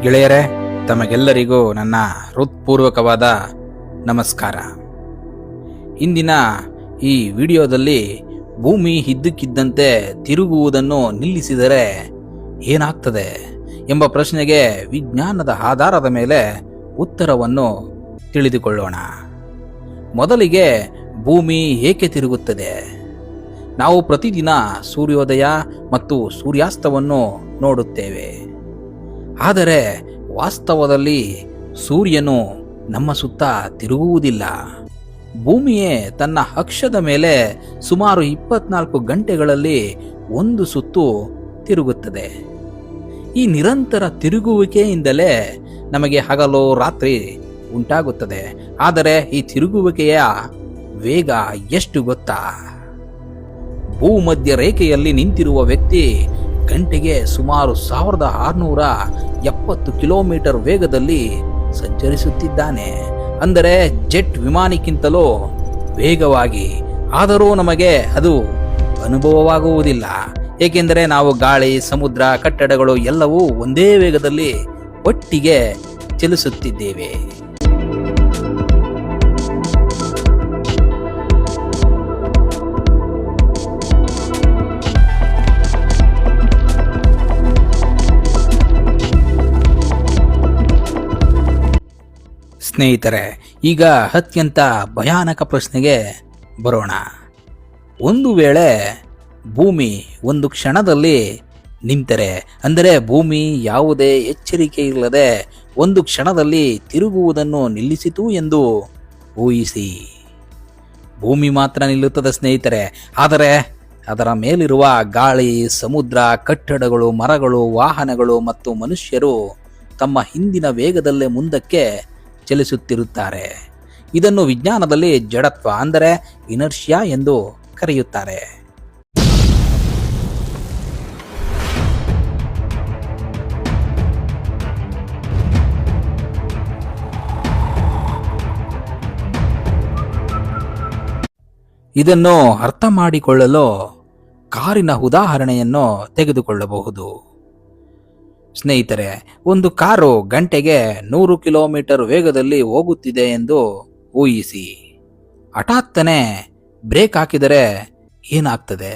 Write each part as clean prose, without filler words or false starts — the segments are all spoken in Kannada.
ಗೆಳೆಯರೇ, ತಮಗೆಲ್ಲರಿಗೂ ನನ್ನ ಹೃತ್ಪೂರ್ವಕವಾದ ನಮಸ್ಕಾರ. ಇಂದಿನ ಈ ವಿಡಿಯೋದಲ್ಲಿ ಭೂಮಿ ಇದ್ದಕ್ಕಿದ್ದಂತೆ ತಿರುಗುವುದನ್ನು ನಿಲ್ಲಿಸಿದರೆ ಏನಾಗ್ತದೆ ಎಂಬ ಪ್ರಶ್ನೆಗೆ ವಿಜ್ಞಾನದ ಆಧಾರದ ಮೇಲೆ ಉತ್ತರವನ್ನು ತಿಳಿದುಕೊಳ್ಳೋಣ. ಮೊದಲಿಗೆ ಭೂಮಿ ಏಕೆ ತಿರುಗುತ್ತದೆ? ನಾವು ಪ್ರತಿದಿನ ಸೂರ್ಯೋದಯ ಮತ್ತು ಸೂರ್ಯಾಸ್ತವನ್ನು ನೋಡುತ್ತೇವೆ. ಆದರೆ ವಾಸ್ತವದಲ್ಲಿ ಸೂರ್ಯನು ನಮ್ಮ ಸುತ್ತ ತಿರುಗುವುದಿಲ್ಲ. ಭೂಮಿಯೇ ತನ್ನ ಅಕ್ಷದ ಮೇಲೆ ಸುಮಾರು 24 ಗಂಟೆಗಳಲ್ಲಿ ಒಂದು ಸುತ್ತು ತಿರುಗುತ್ತದೆ. ಈ ನಿರಂತರ ತಿರುಗುವಿಕೆಯಿಂದಲೇ ನಮಗೆ ಹಗಲು ರಾತ್ರಿ ಉಂಟಾಗುತ್ತದೆ. ಆದರೆ ಈ ತಿರುಗುವಿಕೆಯ ವೇಗ ಎಷ್ಟು ಗೊತ್ತಾ? ಭೂಮಧ್ಯ ರೇಖೆಯಲ್ಲಿ ನಿಂತಿರುವ ವ್ಯಕ್ತಿ ಗಂಟೆಗೆ ಸುಮಾರು 1670 ಕಿಲೋಮೀಟರ್ ವೇಗದಲ್ಲಿ ಸಂಚರಿಸುತ್ತಿದ್ದಾನೆ. ಅಂದರೆ ಜೆಟ್ ವಿಮಾನಕ್ಕಿಂತಲೂ ವೇಗವಾಗಿ. ಆದರೂ ನಮಗೆ ಅದು ಅನುಭವವಾಗುವುದಿಲ್ಲ, ಏಕೆಂದರೆ ನಾವು ಗಾಳಿ, ಸಮುದ್ರ, ಕಟ್ಟಡಗಳು ಎಲ್ಲವೂ ಒಂದೇ ವೇಗದಲ್ಲಿ ಒಟ್ಟಿಗೆ ಚಲಿಸುತ್ತಿದ್ದೇವೆ. ಸ್ನೇಹಿತರೆ, ಈಗ ಅತ್ಯಂತ ಭಯಾನಕ ಪ್ರಶ್ನೆಗೆ ಬರೋಣ. ಒಂದು ವೇಳೆ ಭೂಮಿ ಒಂದು ಕ್ಷಣದಲ್ಲಿ ನಿಂತರೆ, ಅಂದರೆ ಭೂಮಿ ಯಾವುದೇ ಎಚ್ಚರಿಕೆ ಇಲ್ಲದೆ ಒಂದು ಕ್ಷಣದಲ್ಲಿ ತಿರುಗುವುದನ್ನು ನಿಲ್ಲಿಸಿತು ಎಂದು ಊಹಿಸಿ. ಭೂಮಿ ಮಾತ್ರ ನಿಲ್ಲುತ್ತದೆ ಸ್ನೇಹಿತರೆ, ಆದರೆ ಅದರ ಮೇಲಿರುವ ಗಾಳಿ, ಸಮುದ್ರ, ಕಟ್ಟಡಗಳು, ಮರಗಳು, ವಾಹನಗಳು ಮತ್ತು ಮನುಷ್ಯರು ತಮ್ಮ ಹಿಂದಿನ ವೇಗದಲ್ಲೇ ಮುಂದಕ್ಕೆ ಚಲಿಸುತ್ತಿರುತ್ತಾರೆ. ಇದನ್ನು ವಿಜ್ಞಾನದಲ್ಲಿ ಜಡತ್ವ, ಅಂದರೆ ಇನರ್ಷಿಯಾ ಎಂದು ಕರೆಯುತ್ತಾರೆ. ಇದನ್ನು ಅರ್ಥ ಮಾಡಿಕೊಳ್ಳಲು ಕಾರಿನ ಉದಾಹರಣೆಯನ್ನು ತೆಗೆದುಕೊಳ್ಳಬಹುದು. ಸ್ನೇಹಿತರೆ, ಒಂದು ಕಾರು ಗಂಟೆಗೆ 100 ಕಿಲೋಮೀಟರ್ ವೇಗದಲ್ಲಿ ಹೋಗುತ್ತಿದೆ ಎಂದು ಊಹಿಸಿ. ಹಠಾತ್ತನೆ ಬ್ರೇಕ್ ಹಾಕಿದರೆ ಏನಾಗ್ತದೆ?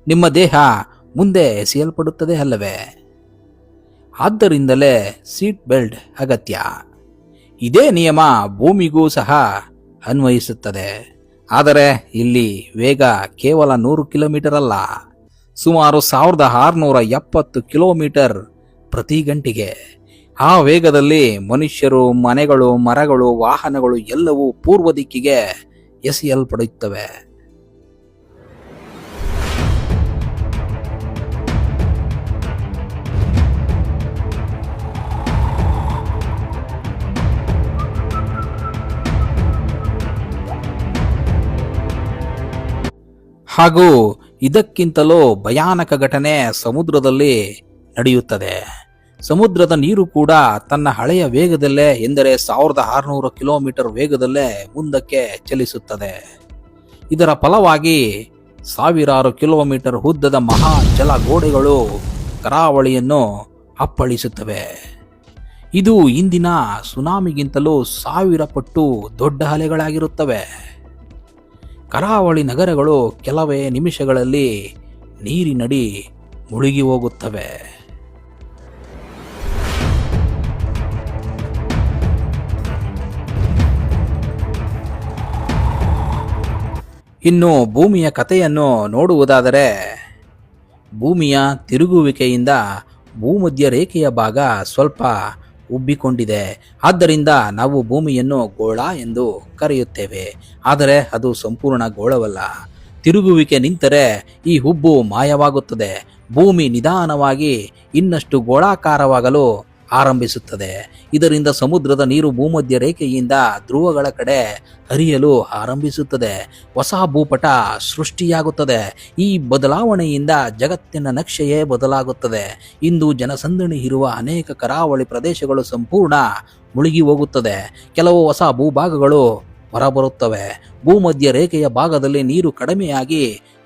ನಿಮ್ಮ ದೇಹ ಮುಂದೆ ಎಸೆಯಲ್ಪಡುತ್ತದೆ ಅಲ್ಲವೇ? ಆದ್ದರಿಂದಲೇ ಸೀಟ್ ಬೆಲ್ಟ್ ಅಗತ್ಯ. ಇದೇ ನಿಯಮ ಭೂಮಿಗೂ ಸಹ ಅನ್ವಯಿಸುತ್ತದೆ. ಆದರೆ ಇಲ್ಲಿ ವೇಗ ಕೇವಲ 100 ಕಿಲೋಮೀಟರ್ ಅಲ್ಲ, ಸುಮಾರು 1670 ಕಿಲೋಮೀಟರ್ ಪ್ರತಿ ಗಂಟೆಗೆ. ಆ ವೇಗದಲ್ಲಿ ಮನುಷ್ಯರು, ಮನೆಗಳು, ಮರಗಳು, ವಾಹನಗಳು ಎಲ್ಲವೂ ಪೂರ್ವ ದಿಕ್ಕಿಗೆ ಎಸೆಯಲ್ಪಡುತ್ತವೆ. ಹಾಗೂ ಇದಕ್ಕಿಂತಲೂ ಭಯಾನಕ ಘಟನೆ ಸಮುದ್ರದಲ್ಲಿ ನಡೆಯುತ್ತದೆ. ಸಮುದ್ರದ ನೀರು ಕೂಡ ತನ್ನ ಹಳೆಯ ವೇಗದಲ್ಲೇ, ಎಂದರೆ 1600 ಕಿಲೋಮೀಟರ್ ವೇಗದಲ್ಲೇ ಮುಂದಕ್ಕೆ ಚಲಿಸುತ್ತದೆ. ಇದರ ಫಲವಾಗಿ ಸಾವಿರಾರು ಕಿಲೋಮೀಟರ್ ಉದ್ದದ ಮಹಾ ಜಲಗೋಡೆಗಳು ಕರಾವಳಿಯನ್ನು ಅಪ್ಪಳಿಸುತ್ತವೆ. ಇದು ಇಂದಿನ ಸುನಾಮಿಗಿಂತಲೂ 1000 ಪಟ್ಟು ದೊಡ್ಡ ಅಲೆಗಳಾಗಿರುತ್ತವೆ. ಕರಾವಳಿ ನಗರಗಳು ಕೆಲವೇ ನಿಮಿಷಗಳಲ್ಲಿ ನೀರಿನಡಿ ಮುಳುಗಿ ಹೋಗುತ್ತವೆ. ಇನ್ನು ಭೂಮಿಯ ಕಥೆಯನ್ನು ನೋಡುವುದಾದರೆ, ಭೂಮಿಯ ತಿರುಗುವಿಕೆಯಿಂದ ಭೂಮಧ್ಯ ರೇಖೆಯ ಭಾಗ ಸ್ವಲ್ಪ ಉಬ್ಬಿಕೊಂಡಿದೆ. ಆದ್ದರಿಂದ ನಾವು ಭೂಮಿಯನ್ನು ಗೋಳ ಎಂದು ಕರೆಯುತ್ತೇವೆ. ಆದರೆ ಅದು ಸಂಪೂರ್ಣ ಗೋಳವಲ್ಲ. ತಿರುಗುವಿಕೆ ನಿಂತರೆ ಈ ಉಬ್ಬು ಮಾಯವಾಗುತ್ತದೆ. ಭೂಮಿ ನಿಧಾನವಾಗಿ ಇನ್ನಷ್ಟು ಗೋಳಾಕಾರವಾಗಲು ಆರಂಭಿಸುತ್ತದೆ. ಇದರಿಂದ ಸಮುದ್ರದ ನೀರು ಭೂಮಧ್ಯ ರೇಖೆಯಿಂದ ಧ್ರುವಗಳ ಕಡೆ ಹರಿಯಲು ಆರಂಭಿಸುತ್ತದೆ. ಹೊಸ ಭೂಪಟ ಸೃಷ್ಟಿಯಾಗುತ್ತದೆ. ಈ ಬದಲಾವಣೆಯಿಂದ ಜಗತ್ತಿನ ನಕ್ಷೆಯೇ ಬದಲಾಗುತ್ತದೆ. ಇಂದು ಜನಸಂದಣಿ ಇರುವ ಅನೇಕ ಕರಾವಳಿ ಪ್ರದೇಶಗಳು ಸಂಪೂರ್ಣ ಮುಳುಗಿ ಹೋಗುತ್ತದೆ. ಕೆಲವು ಹೊಸ ಭೂಭಾಗಗಳು ಹೊರಬರುತ್ತವೆ. ಭೂಮಧ್ಯ ರೇಖೆಯ ಭಾಗದಲ್ಲಿ ನೀರು ಕಡಿಮೆಯಾಗಿ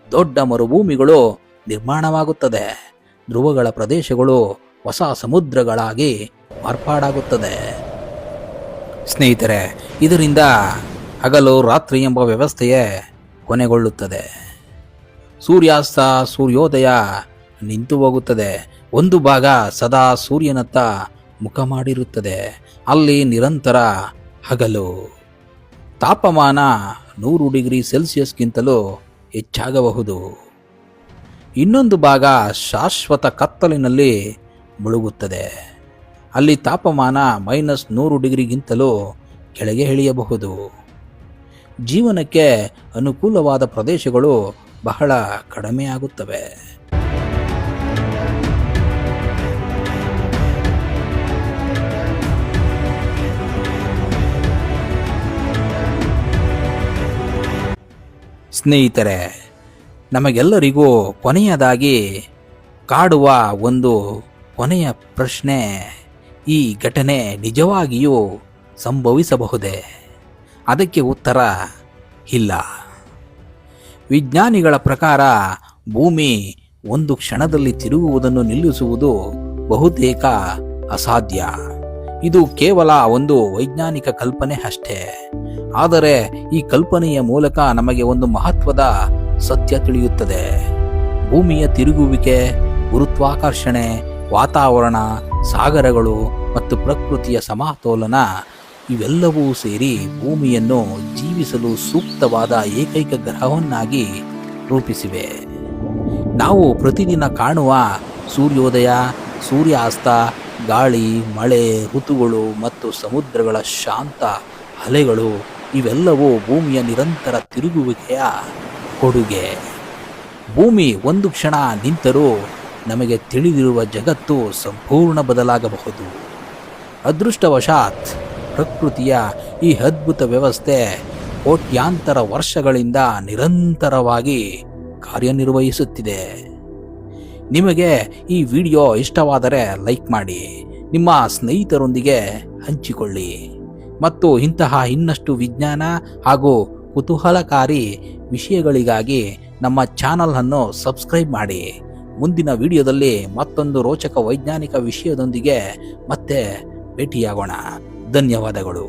ದೊಡ್ಡ ಮರುಭೂಮಿಗಳು ನಿರ್ಮಾಣವಾಗುತ್ತದೆ. ಧ್ರುವಗಳ ಪ್ರದೇಶಗಳು ಹೊಸ ಸಮುದ್ರಗಳಾಗಿ ಮಾರ್ಪಾಡಾಗುತ್ತದೆ. ಸ್ನೇಹಿತರೆ, ಇದರಿಂದ ಹಗಲು ರಾತ್ರಿ ಎಂಬ ವ್ಯವಸ್ಥೆಯೇ ಕೊನೆಗೊಳ್ಳುತ್ತದೆ. ಸೂರ್ಯಾಸ್ತ ಸೂರ್ಯೋದಯ ನಿಂತು ಹೋಗುತ್ತದೆ. ಒಂದು ಭಾಗ ಸದಾ ಸೂರ್ಯನತ್ತ ಮುಖ ಮಾಡಿರುತ್ತದೆ. ಅಲ್ಲಿ ನಿರಂತರ ಹಗಲು. ತಾಪಮಾನ 100 ಡಿಗ್ರಿ ಸೆಲ್ಸಿಯಸ್ಗಿಂತಲೂ ಹೆಚ್ಚಾಗಬಹುದು. ಇನ್ನೊಂದು ಭಾಗ ಶಾಶ್ವತ ಕತ್ತಲಿನಲ್ಲಿ ಮುಳುಗುತ್ತದೆ. ಅಲ್ಲಿ ತಾಪಮಾನ -100 ಡಿಗ್ರಿಗಿಂತಲೂ ಕೆಳಗೆ ಇಳಿಯಬಹುದು. ಜೀವನಕ್ಕೆ ಅನುಕೂಲವಾದ ಪ್ರದೇಶಗಳು ಬಹಳ ಕಡಿಮೆಯಾಗುತ್ತವೆ. ಸ್ನೇಹಿತರೆ, ನಮಗೆಲ್ಲರಿಗೂ ಕೊನೆಯದಾಗಿ ಕಾಡುವ ಒಂದು ಕೊನೆಯ ಪ್ರಶ್ನೆ, ಈ ಘಟನೆ ನಿಜವಾಗಿಯೂ ಸಂಭವಿಸಬಹುದೇ? ಅದಕ್ಕೆ ಉತ್ತರ ಇಲ್ಲ. ವಿಜ್ಞಾನಿಗಳ ಪ್ರಕಾರ ಭೂಮಿ ಒಂದು ಕ್ಷಣದಲ್ಲಿ ತಿರುಗುವುದನ್ನು ನಿಲ್ಲಿಸುವುದು ಬಹುತೇಕ ಅಸಾಧ್ಯ. ಇದು ಕೇವಲ ಒಂದು ವೈಜ್ಞಾನಿಕ ಕಲ್ಪನೆ ಅಷ್ಟೇ. ಆದರೆ ಈ ಕಲ್ಪನೆಯ ಮೂಲಕ ನಮಗೆ ಒಂದು ಮಹತ್ವದ ಸತ್ಯ ತಿಳಿಯುತ್ತದೆ. ಭೂಮಿಯ ತಿರುಗುವಿಕೆ, ಗುರುತ್ವಾಕರ್ಷಣೆ, ವಾತಾವರಣ, ಸಾಗರಗಳು ಮತ್ತು ಪ್ರಕೃತಿಯ ಸಮತೋಲನ ಇವೆಲ್ಲವೂ ಸೇರಿ ಭೂಮಿಯನ್ನು ಜೀವಿಸಲು ಸೂಕ್ತವಾದ ಏಕೈಕ ಗ್ರಹವನ್ನಾಗಿ ರೂಪಿಸಿವೆ. ನಾವು ಪ್ರತಿದಿನ ಕಾಣುವ ಸೂರ್ಯೋದಯ, ಸೂರ್ಯಾಸ್ತ, ಗಾಳಿ, ಮಳೆ, ಋತುಗಳು ಮತ್ತು ಸಮುದ್ರಗಳ ಶಾಂತ ಅಲೆಗಳು ಇವೆಲ್ಲವೂ ಭೂಮಿಯ ನಿರಂತರ ತಿರುಗುವಿಕೆಯ ಕೊಡುಗೆ. ಭೂಮಿ ಒಂದು ಕ್ಷಣ ನಿಂತರೂ ನಮಗೆ ತಿಳಿದಿರುವ ಜಗತ್ತು ಸಂಪೂರ್ಣ ಬದಲಾಗಬಹುದು. ಅದೃಷ್ಟವಶಾತ್ ಪ್ರಕೃತಿಯ ಈ ಅದ್ಭುತ ವ್ಯವಸ್ಥೆ ಕೋಟ್ಯಾಂತರ ವರ್ಷಗಳಿಂದ ನಿರಂತರವಾಗಿ ಕಾರ್ಯನಿರ್ವಹಿಸುತ್ತಿದೆ. ನಿಮಗೆ ಈ ವಿಡಿಯೋ ಇಷ್ಟವಾದರೆ ಲೈಕ್ ಮಾಡಿ, ನಿಮ್ಮ ಸ್ನೇಹಿತರೊಂದಿಗೆ ಹಂಚಿಕೊಳ್ಳಿ ಮತ್ತು ಇಂತಹ ಇನ್ನಷ್ಟು ವಿಜ್ಞಾನ ಹಾಗೂ ಕುತೂಹಲಕಾರಿ ವಿಷಯಗಳಿಗಾಗಿ ನಮ್ಮ ಚಾನಲ್ ಅನ್ನು ಸಬ್ಸ್ಕ್ರೈಬ್ ಮಾಡಿ. ಮುಂದಿನ ವಿಡಿಯೋದಲ್ಲಿ ಮತ್ತೊಂದು ರೋಚಕ ವೈಜ್ಞಾನಿಕ ವಿಷಯದೊಂದಿಗೆ ಮತ್ತೆ ಭೇಟಿಯಾಗೋಣ. ಧನ್ಯವಾದಗಳು.